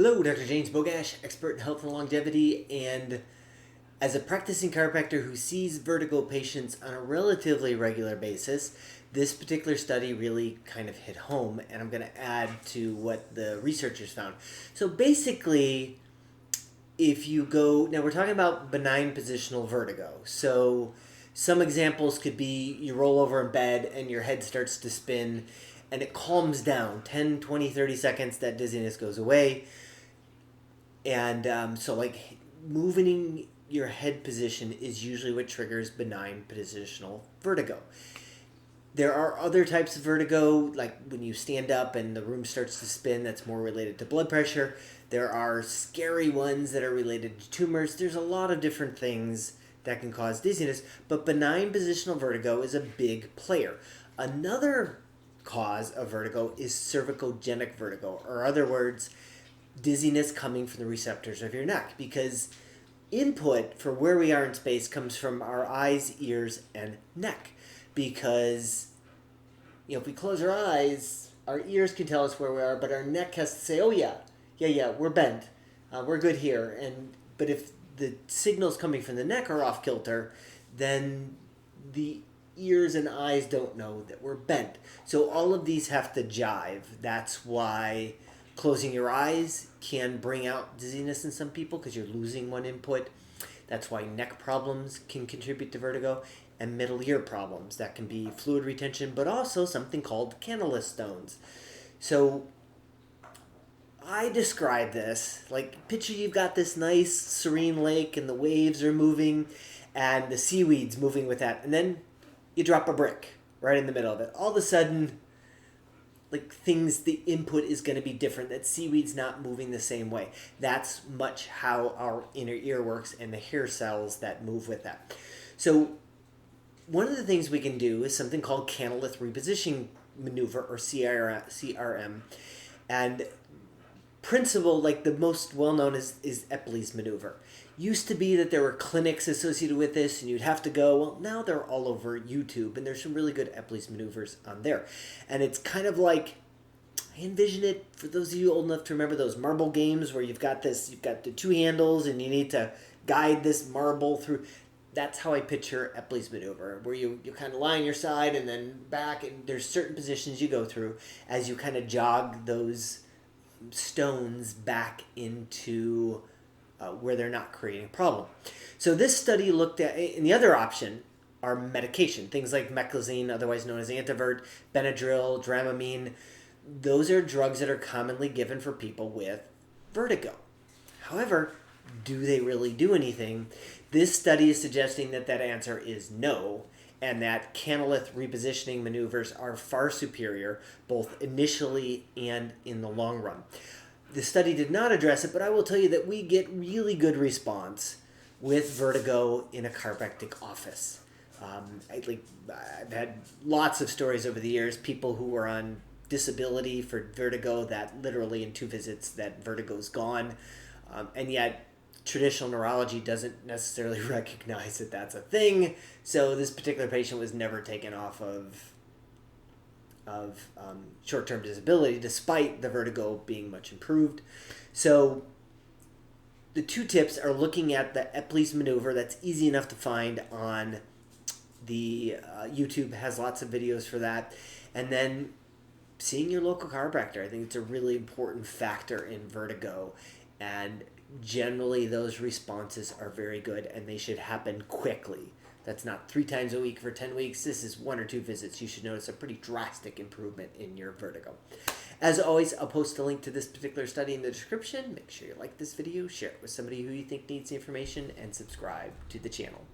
Hello, Dr. James Bogash, expert in health and longevity, and as a practicing chiropractor who sees vertigo patients on a relatively regular basis, this particular study really kind of hit home, and I'm going to add to what the researchers found. So basically, if you go, now we're talking about benign positional vertigo. So some examples could be you roll over in bed and your head starts to spin and it calms down 10, 20, 30 seconds, that dizziness goes away. And so like moving your head position is usually what triggers benign positional vertigo. There are other types of vertigo, like when you stand up and the room starts to spin, that's more related to blood pressure. There are scary ones that are related to tumors. There's a lot of different things that can cause dizziness, but benign positional vertigo is a big player. Another cause of vertigo is cervicogenic vertigo, or other words, dizziness coming from the receptors of your neck, because input for where we are in space comes from our eyes, ears, and neck. Because, if we close our eyes, our ears can tell us where we are, but our neck has to say, oh yeah, we're bent. We're good here. But if the signals coming from the neck are off kilter, then the ears and eyes don't know that we're bent. So all of these have to jive. That's why closing your eyes can bring out dizziness in some people because you're losing one input. That's why neck problems can contribute to vertigo, and middle ear problems. That can be fluid retention, but also something called canalith stones. So I describe this like, picture you've got this nice serene lake and the waves are moving and the seaweed's moving with that, and then you drop a brick right in the middle of it. All of a sudden, the input is going to be different. That seaweed's not moving the same way. That's much how our inner ear works and the hair cells that move with that. So one of the things we can do is something called canalith repositioning maneuver, or CRM. And principle, like the most well-known is Epleys maneuver. Used to be that there were clinics associated with this and you'd have to go. Well, now they're all over YouTube, and there's some really good Epleys maneuvers on there. And it's kind of like, I envision it, for those of you old enough to remember those marble games where you've got the two handles and you need to guide this marble through. That's how I picture Epleys maneuver, where you kind of lie on your side and then back, and there's certain positions you go through as you kind of jog those stones back into where they're not creating a problem. So this study looked at, and the other option are medication, things like meclizine, otherwise known as Antivert, Benadryl, Dramamine. Those are drugs that are commonly given for people with vertigo. However, do they really do anything? This study is suggesting that answer is no, and that canalith repositioning maneuvers are far superior, both initially and in the long run. The study did not address it, but I will tell you that we get really good response with vertigo in a chiropractic office. I've had lots of stories over the years, people who were on disability for vertigo, that literally in 2 visits that vertigo's gone, and yet traditional neurology doesn't necessarily recognize that that's a thing. So this particular patient was never taken off of short-term disability, despite the vertigo being much improved. So the 2 tips are looking at the Epleys maneuver. That's easy enough to find on the YouTube, has lots of videos for that. And then seeing your local chiropractor. I think it's a really important factor in vertigo. And generally those responses are very good, and they should happen quickly. That's not 3 times a week for 10 weeks. This is 1 or 2 visits. You should notice a pretty drastic improvement in your vertigo. As always, I'll post a link to this particular study in the description. Make sure you like this video, share it with somebody who you think needs the information, and subscribe to the channel.